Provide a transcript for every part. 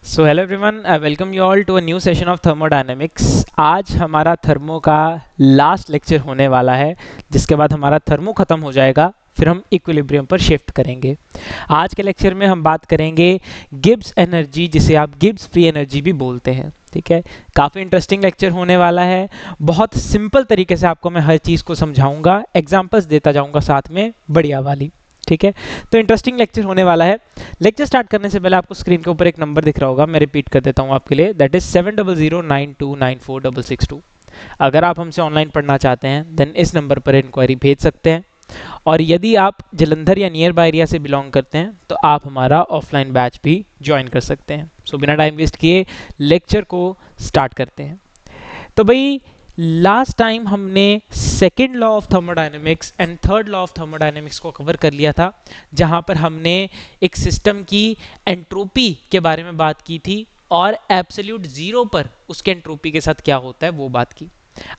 So hello everyone, I welcome you all to a new session of thermodynamics. आज हमारा thermo का last lecture होने वाला है, जिसके बाद हमारा थर्मो ख़त्म हो जाएगा, फिर हम इक्विलिब्रियम पर शिफ्ट करेंगे। आज के लेक्चर में हम बात करेंगे गिब्स एनर्जी, जिसे आप गिब्स फ्री एनर्जी भी बोलते हैं। ठीक है, काफ़ी इंटरेस्टिंग लेक्चर होने वाला है। बहुत सिंपल तरीके से आपको मैं हर चीज़ को समझाऊंगा, एग्जाम्पल्स देता जाऊंगा साथ में बढ़िया वाली। ठीक है, तो इंटरेस्टिंग लेक्चर होने वाला है। लेक्चर स्टार्ट करने से पहले आपको स्क्रीन के ऊपर एक नंबर दिख रहा होगा, मैं रिपीट कर देता हूँ आपके लिए, दैट इज 7009294662। अगर आप हमसे ऑनलाइन पढ़ना चाहते हैं देन इस नंबर पर इंक्वायरी भेज सकते हैं। और यदि आप जलंधर या नियर बाय एरिया से बिलोंग करते हैं तो आप हमारा ऑफलाइन बैच भी ज्वाइन कर सकते हैं। सो बिना टाइम वेस्ट किए लेक्चर को स्टार्ट करते हैं। तो भाई, लास्ट टाइम हमने second law of thermodynamics and third law of thermodynamics को कवर कर लिया था, जहां पर हमने एक सिस्टम की एंट्रोपी के बारे में बात की थी और एब्सोल्यूट जीरो पर उसके एंट्रोपी के साथ क्या होता है वो बात की।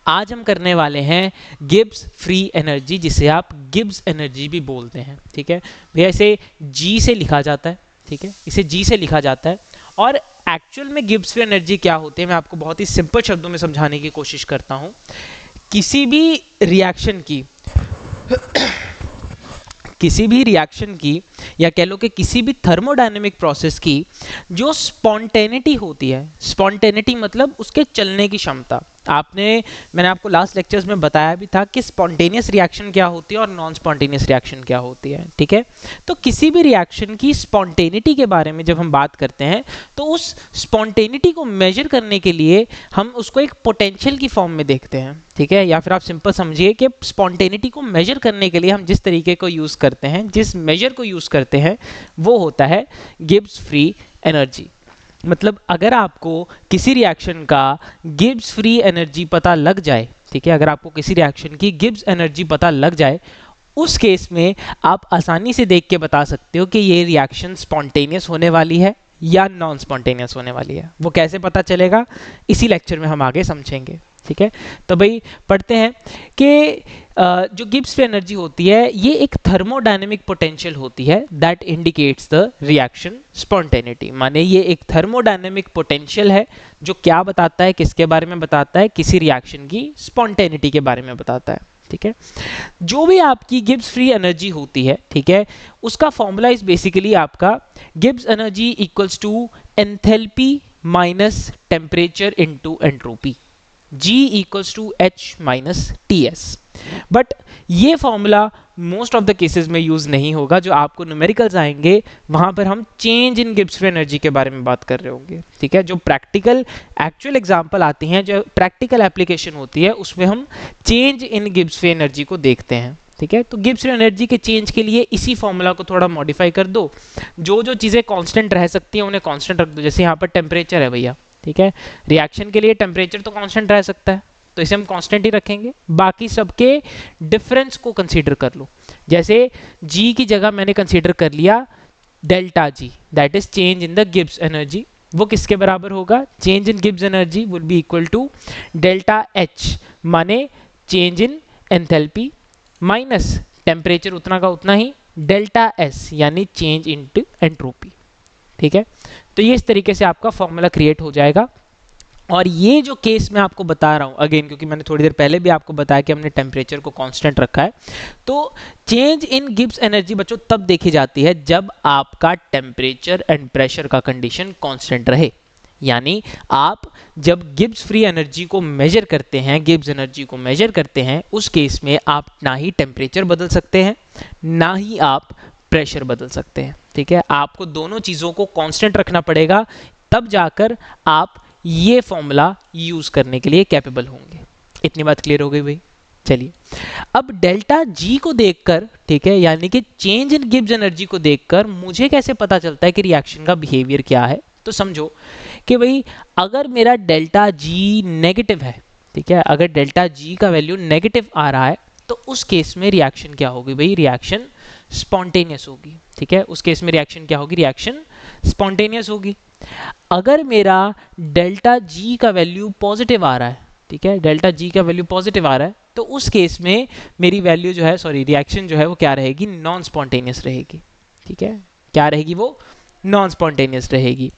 आज हम करने वाले हैं गिब्स फ्री एनर्जी, जिसे आप गिब्स एनर्जी भी बोलते हैं। ठीक है भैया, इसे जी से लिखा जाता है। ठीक है, इसे जी से लिखा जाता है। और एक्चुअल में गिब्स फ्री एनर्जी क्या होती है, मैं आपको बहुत ही सिंपल शब्दों में समझाने की कोशिश करता हूं। किसी भी रिएक्शन की किसी भी रिएक्शन की या कह लो कि किसी भी थर्मोडायनेमिक प्रोसेस की जो स्पॉन्टेनिटी होती है, स्पॉन्टेनिटी मतलब उसके चलने की क्षमता। मैंने आपको लास्ट लेक्चर्स में बताया भी था कि स्पॉन्टेनियस रिएक्शन क्या होती है और नॉन स्पॉन्टेनियस रिएक्शन क्या होती है। ठीक है, तो किसी भी रिएक्शन की स्पॉन्टेनिटी के बारे में जब हम बात करते हैं तो उस स्पॉन्टेनिटी को मेजर करने के लिए हम उसको एक पोटेंशियल की फॉर्म में देखते हैं। ठीक है, या फिर आप सिंपल समझिए कि स्पॉन्टेनिटी को मेजर करने के लिए हम जिस तरीके को यूज़ करते हैं, जिस मेजर को यूज़ करते हैं, वो होता है गिब्स फ्री एनर्जी। मतलब अगर आपको किसी रिएक्शन का गिब्स फ्री एनर्जी पता लग जाए, ठीक है, अगर आपको किसी रिएक्शन की गिब्स एनर्जी पता लग जाए, उस केस में आप आसानी से देख के बता सकते हो कि ये रिएक्शन स्पॉन्टेनियस होने वाली है या नॉन स्पॉन्टेनियस होने वाली है। वो कैसे पता चलेगा, इसी लेक्चर में हम आगे समझेंगे। ठीक है, तो भाई पढ़ते हैं कि जो गिब्स फ्री एनर्जी होती है ये एक थर्मोडायनेमिक पोटेंशियल होती है that indicates the reaction spontaneity. माने ये एक थर्मोडायनेमिक पोटेंशियल है जो क्या बताता है, किसके बारे में बताता है, किसी रिएक्शन की स्पॉन्टेनिटी के बारे में बताता है। ठीक है, जो भी आपकी गिब्स फ्री एनर्जी होती है, ठीक है, उसका फॉर्मूला इज बेसिकली आपका Gibbs energy equals to enthalpy minus temperature into entropy, G equals to H minus TS। But ये formula most of the cases में यूज नहीं होगा। जो आपको न्यूमेरिकल्स आएंगे वहां पर हम change in Gibbs free energy के बारे में बात कर रहे होंगे। ठीक है, जो प्रैक्टिकल एक्चुअल एग्जांपल आती हैं, जो प्रैक्टिकल एप्लीकेशन होती है, उसमें हम change in Gibbs free energy को देखते हैं। ठीक है, तो गिब्स फ्री एनर्जी के चेंज के लिए इसी फॉर्मूला को थोड़ा मॉडिफाई कर दो। जो जो चीज़ें कांस्टेंट रह सकती हैं उन्हें कांस्टेंट रख दो। जैसे यहाँ पर टेम्परेचर है भैया, ठीक है, रिएक्शन के लिए टेम्परेचर तो कांस्टेंट रह सकता है, तो इसे हम कांस्टेंट ही रखेंगे। बाकी सबके डिफरेंस को कंसीडर कर लो। जैसे जी की जगह मैंने कंसीडर कर लिया delta G, that is change in the Gibbs energy. वो किसके बराबर होगा, change in Gibbs energy will be equal to delta H, माने change in enthalpy, minus temperature उतना का उतना ही, डेल्टा एस यानी चेंज इन एंट्रोपी। ठीक है, तो ये इस तरीके से आपका फॉर्मूला क्रिएट हो जाएगा। और ये जो केस मैं आपको बता रहा हूं अगेन, क्योंकि मैंने थोड़ी देर पहले भी आपको बताया कि हमने टेम्परेचर को कांस्टेंट रखा है, तो चेंज इन गिब्स एनर्जी बच्चों तब देखी जाती है जब आपका टेम्परेचर एंड प्रेशर का कंडीशन कांस्टेंट रहे। यानी आप जब गिब्स फ्री एनर्जी को मेजर करते हैं, गिब्स एनर्जी को मेजर करते हैं, उस केस में आप ना ही टेम्परेचर बदल सकते हैं ना ही आप प्रेशर बदल सकते हैं। ठीक है, आपको दोनों चीज़ों को कांस्टेंट रखना पड़ेगा, तब जाकर आप ये फॉर्मूला यूज करने के लिए कैपेबल होंगे। इतनी बात क्लियर हो गई भाई। चलिए, अब डेल्टा जी को देखकर, ठीक है, यानी कि चेंज इन गिब्स एनर्जी को देखकर मुझे कैसे पता चलता है कि रिएक्शन का बिहेवियर क्या है। तो समझो कि भाई अगर मेरा डेल्टा जी नेगेटिव है, ठीक है, अगर डेल्टा जी का वैल्यू नेगेटिव आ रहा है तो उस केस में रिएक्शन क्या होगी भाई, रिएक्शन स्पॉन्टेनियस होगी। ठीक है, उस केस में रिएक्शन क्या होगी, रिएक्शन स्पॉन्टेनियस होगी। अगर मेरा डेल्टा जी का वैल्यू पॉजिटिव आ रहा है, ठीक है, डेल्टा जी का वैल्यू पॉजिटिव आ रहा है, तो उस केस में मेरी वैल्यू जो है, सॉरी, रिएक्शन जो है वो क्या रहेगी, नॉन स्पॉन्टेनियस रहेगी। ठीक है, क्या रहेगी वो, नॉन स्पॉन्टेनियस रहेगी।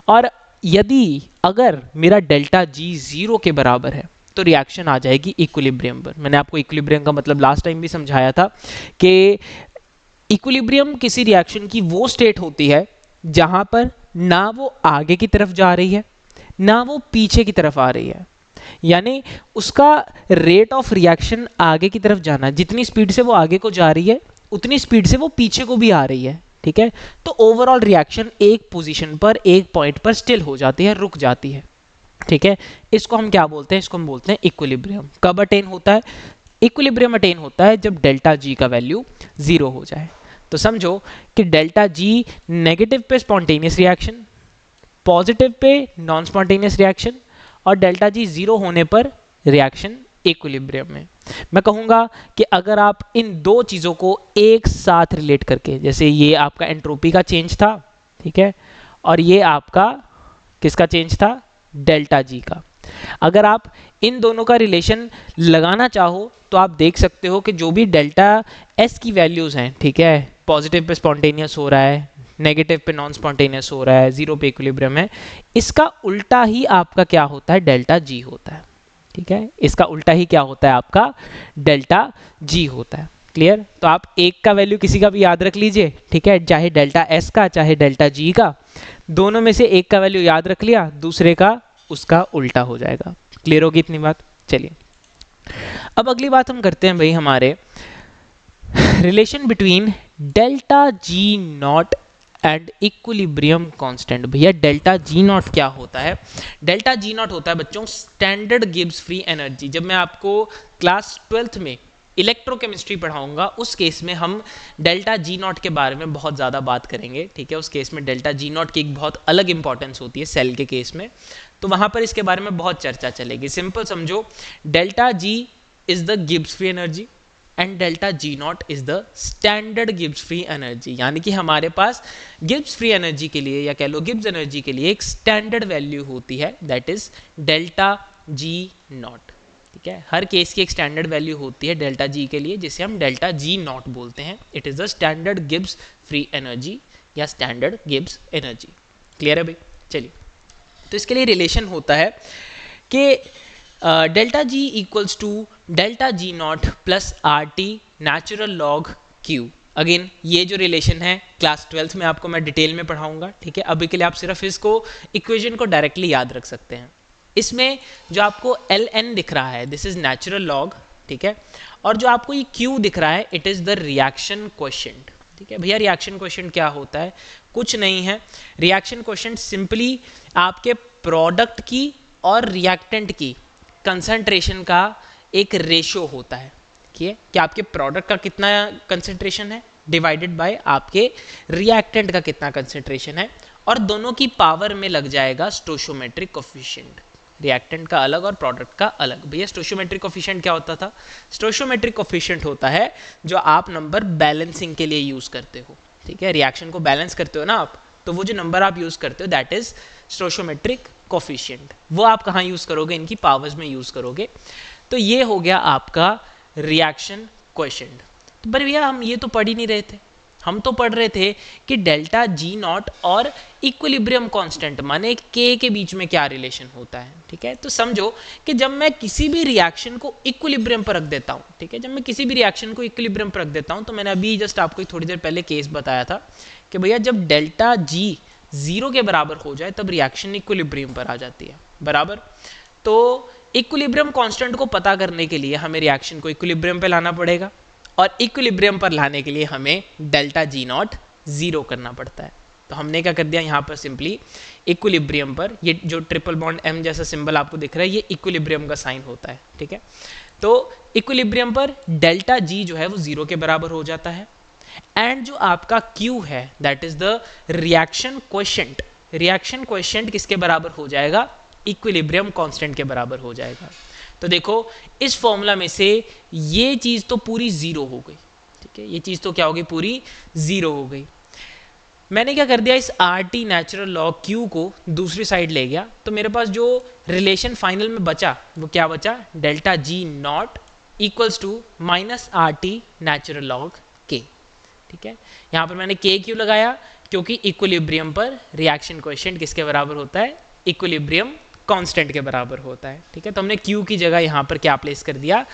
और यदि अगर मेरा डेल्टा जी 0 के बराबर है तो रिएक्शन आ जाएगी इक्विलिब्रियम पर। मैंने आपको इक्विलिब्रियम का मतलब लास्ट टाइम भी समझाया था कि इक्विलिब्रियम किसी रिएक्शन की वो स्टेट होती है जहां पर ना वो आगे की तरफ जा रही है ना वो पीछे की तरफ आ रही है, यानी उसका रेट ऑफ रिएक्शन आगे की तरफ जाना, जितनी स्पीड से वो आगे को जा रही है उतनी स्पीड से वो पीछे को भी आ रही है, ठीक है। तो ओवरऑल रिएक्शन एक पोजीशन पर, एक पॉइंट पर स्टिल हो जाती है, रुक जाती है, ठीक है। इसको हम क्या बोलते हैं? इसको हम बोलते हैं इक्विलिब्रियम। कब अटेन होता है? इक्विलिब्रियम अटेन होता है जब डेल्टा जी का वैल्यू 0 हो जाए। तो समझो कि डेल्टा जी नेगेटिव पे spontaneous reaction, positive pay non spontaneous reaction, और डेल्टा जी 0 होने पर रिएक्शन इक्विलिब्रियम में। मैं कहूँगा कि अगर आप इन दो चीज़ों को एक साथ रिलेट करके, जैसे ये आपका एंट्रोपी का चेंज था, ठीक है, और ये आपका किसका चेंज था? डेल्टा जी का। अगर आप इन दोनों का रिलेशन लगाना चाहो तो आप देख सकते हो कि जो भी डेल्टा एस की वैल्यूज़ हैं, ठीक है, पॉजिटिव पे स्पॉन्टेनियस हो रहा है, नेगेटिव पे नॉन स्पॉन्टेनियस हो रहा है, 0 पे इक्विलिब्रियम है, इसका उल्टा ही आपका क्या होता है? डेल्टा जी होता है, ठीक है। इसका उल्टा ही क्या होता है? आपका डेल्टा जी होता है। क्लियर? तो आप एक का वैल्यू किसी का भी याद रख लीजिए, ठीक है, चाहे डेल्टा एस का चाहे डेल्टा जी का, दोनों में से एक का वैल्यू याद रख लिया, दूसरे का उसका उल्टा हो जाएगा। क्लियर होगी इतनी बात? चलिए अब अगली बात हम करते हैं भाई, हमारे relation between delta G not and equilibrium constant. भैया डेल्टा जी नॉट क्या होता है? डेल्टा जी नॉट होता है बच्चों स्टैंडर्ड गिब्स फ्री एनर्जी। जब मैं आपको क्लास 12th में इलेक्ट्रोकेमिस्ट्री पढ़ाऊंगा उस केस में हम डेल्टा जी नॉट के बारे में बहुत ज़्यादा बात करेंगे, ठीक है। उस केस में डेल्टा जी नॉट की एक बहुत अलग इंपॉर्टेंस होती है सेल के केस में, तो वहाँ पर इसके बारे में बहुत चर्चा चलेगी। सिंपल समझो, delta G is the Gibbs free energy and delta G not is the standard Gibbs free energy, यानी कि हमारे पास गिब्स फ्री एनर्जी के लिए या कह लो गिब्स एनर्जी के लिए एक स्टैंडर्ड वैल्यू होती है, that is delta G not, ठीक है। हर केस की एक स्टैंडर्ड वैल्यू होती है डेल्टा जी के लिए, जिसे हम डेल्टा जी नॉट बोलते हैं। It is the standard Gibbs free energy या स्टैंडर्ड गिब्स एनर्जी। क्लियर है भाई? चलिए, तो इसके लिए रिलेशन होता है कि delta G equals to delta G not plus R T natural log Q. Again ये जो रिलेशन है क्लास 12th में आपको मैं डिटेल में पढ़ाऊंगा, ठीक है। अभी के लिए आप सिर्फ इसको इक्वेशन को डायरेक्टली याद रख सकते हैं। इसमें जो आपको एल एन दिख रहा है दिस इज नेचुरल लॉग, ठीक है, और जो आपको ये क्यू दिख रहा है it is the reaction quotient, ठीक है। भैया रिएक्शन क्वोशिएंट क्या होता है? कुछ नहीं है, रिएक्शन क्वोशिएंट सिंपली आपके प्रोडक्ट की और रिएक्टेंट की कंसंट्रेशन का एक रेशो होता है, ठीक है, कि आपके प्रोडक्ट का कितना कंसंट्रेशन है डिवाइडेड बाय आपके रिएक्टेंट का कितना कंसंट्रेशन है, और दोनों की पावर में लग जाएगा स्टोइचियोमेट्रिक कोफिशिएंट, रिएक्टेंट का अलग और प्रोडक्ट का अलग। भैया स्टोइचियोमेट्रिक कोफिशिएंट क्या होता था? स्टोइचियोमेट्रिक कोफिशिएंट होता है जो आप नंबर बैलेंसिंग के लिए यूज़ करते हो, ठीक है, रिएक्शन को बैलेंस करते हो ना आप, तो वो जो नंबर आप यूज़ करते हो दैट इज स्टोइचियोमेट्रिक कोफिशिएंट। वो आप कहाँ यूज़ करोगे? इनकी पावर्स में यूज़ करोगे। तो ये हो गया आपका रिएक्शन क्वोशिएंट। तो पर भैया हम ये तो पढ़ ही नहीं रहे थे, हम तो पढ़ रहे थे कि डेल्टा जी नॉट और इक्विलिब्रियम कांस्टेंट माने के बीच में क्या रिलेशन होता है, ठीक है। तो समझो कि जब मैं किसी भी रिएक्शन को इक्विलिब्रियम पर रख देता हूँ, ठीक है, जब मैं किसी भी रिएक्शन को इक्विलिब्रियम पर रख देता हूँ, तो मैंने अभी जस्ट आपको थोड़ी देर पहले केस बताया था कि भैया जब डेल्टा जी 0 के बराबर हो जाए तब रिएक्शन इक्विलिब्रियम पर आ जाती है, बराबर। तो इक्विलिब्रियम कांस्टेंट को पता करने के लिए हमें रिएक्शन को इक्विलिब्रियम पे लाना पड़ेगा, और इक्विलिब्रियम पर लाने के लिए हमें डेल्टा जी नॉट 0 करना पड़ता है। तो हमने क्या कर दिया यहाँ पर, सिंपली इक्विलिब्रियम पर ये जो ट्रिपल बॉन्ड एम जैसा सिंबल आपको दिख रहा है ये इक्विलिब्रियम का साइन होता है, ठीक है। तो इक्विलिब्रियम पर डेल्टा जी जो है वो 0 के बराबर हो जाता है, एंड जो आपका Q है that is the reaction quotient, reaction quotient किसके बराबर हो जाएगा? इक्विलिब्रियम कांस्टेंट के बराबर हो जाएगा। तो देखो इस फॉर्मूला में से ये चीज़ तो पूरी 0 हो गई, ठीक है, ये चीज़ तो क्या हो गई? पूरी 0 हो गई। मैंने क्या कर दिया, इस are T natural log Q को दूसरी साइड ले गया, तो मेरे पास जो रिलेशन फाइनल में बचा वो क्या बचा? Delta G not equals to minus R T natural log K, ठीक है। यहाँ पर मैंने के क्यों लगाया? क्योंकि इक्विलिब्रियम पर रिएक्शन क्वोशिएंट किसके बराबर होता है? इक्विलिब्रियम कांस्टेंट के बराबर होता है। ठीक है, तो हमने Q की जगह यहाँ पर क्या प्लेस कर दिया,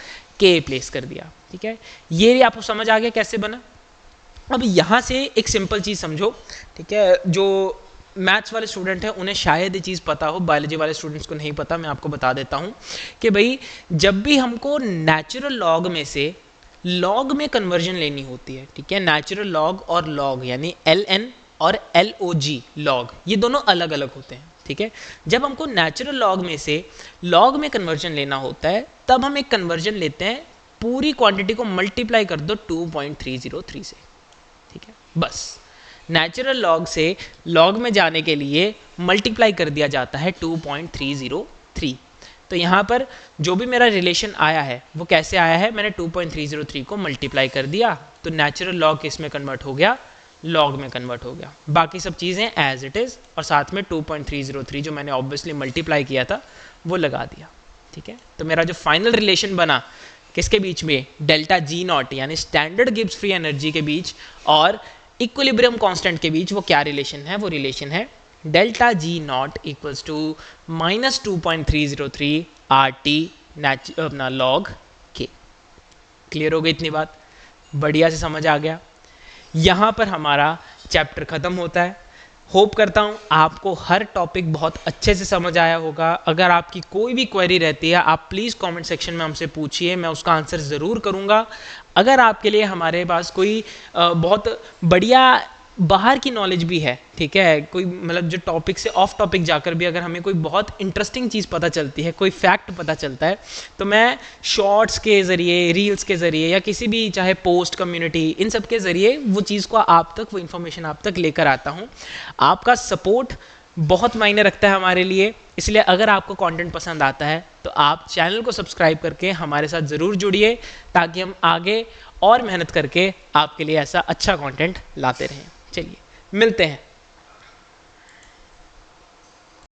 K प्लेस कर दिया। ठीक है, ये आपको समझ आ गया कैसे बना। अब यहाँ से एक सिंपल चीज़ समझो। ठीक है, जो मैथ्स वाले स्टूडेंट हैं उन्हें शायद ये चीज़ पता हो, बायोलॉजी वाले स्टूडेंट्स को नहीं पता, मैं आपको बता देता हूँ कि भाई जब भी हमको नेचुरल लॉग में से लॉग में कन्वर्जन लेनी होती है, ठीक है, नेचुरल लॉग और लॉग यानी ln और log लॉग, ये दोनों अलग अलग होते हैं। ठीक है, जब हमको नेचुरल लॉग में से लॉग में कन्वर्जन लेना होता है तब हम एक कन्वर्जन लेते हैं, पूरी क्वांटिटी को मल्टीप्लाई कर दो 2.303 से। ठीक है, बस नेचुरल लॉग से लॉग में जाने के लिए मल्टीप्लाई कर दिया जाता है 2.303। तो यहाँ पर जो भी मेरा रिलेशन आया है वो कैसे आया है, मैंने 2.303 को मल्टीप्लाई कर दिया तो नेचुरल लॉग किस में कन्वर्ट हो गया, लॉग में कन्वर्ट हो गया। बाकी सब चीज़ें एज इट इज़ और साथ में 2.303 जो मैंने ऑब्वियसली मल्टीप्लाई किया था वो लगा दिया। ठीक है, तो मेरा जो फाइनल रिलेशन बना किसके बीच में, डेल्टा जी नॉट यानी स्टैंडर्ड गिब्स फ्री एनर्जी के बीच और इक्विलिब्रियम कांस्टेंट के बीच, वो क्या रिलेशन है, वो रिलेशन है delta G not equals to -2.303 RT अपना लॉग के। क्लियर हो गई इतनी बात, बढ़िया से समझ आ गया। यहाँ पर हमारा चैप्टर ख़त्म होता है। होप करता हूँ आपको हर टॉपिक बहुत अच्छे से समझ आया होगा। अगर आपकी कोई भी क्वेरी रहती है आप प्लीज़ कमेंट सेक्शन में हमसे पूछिए, मैं उसका आंसर ज़रूर करूँगा। अगर आपके लिए हमारे पास कोई बहुत बढ़िया बाहर की नॉलेज भी है, ठीक है, कोई मतलब जो टॉपिक से ऑफ टॉपिक जाकर भी अगर हमें कोई बहुत इंटरेस्टिंग चीज़ पता चलती है, कोई फैक्ट पता चलता है, तो मैं शॉर्ट्स के ज़रिए, रील्स के ज़रिए या किसी भी चाहे पोस्ट, कम्युनिटी, इन सब के ज़रिए वो चीज़ को आप तक, वो इन्फॉर्मेशन आप तक लेकर आता हूँ। आपका सपोर्ट बहुत मायने रखता है हमारे लिए, इसलिए अगर आपको कंटेंट पसंद आता है तो आप चैनल को सब्सक्राइब करके हमारे साथ ज़रूर जुड़िए ताकि हम आगे और मेहनत करके आपके लिए ऐसा अच्छा कंटेंट लाते रहें। चलिए मिलते हैं।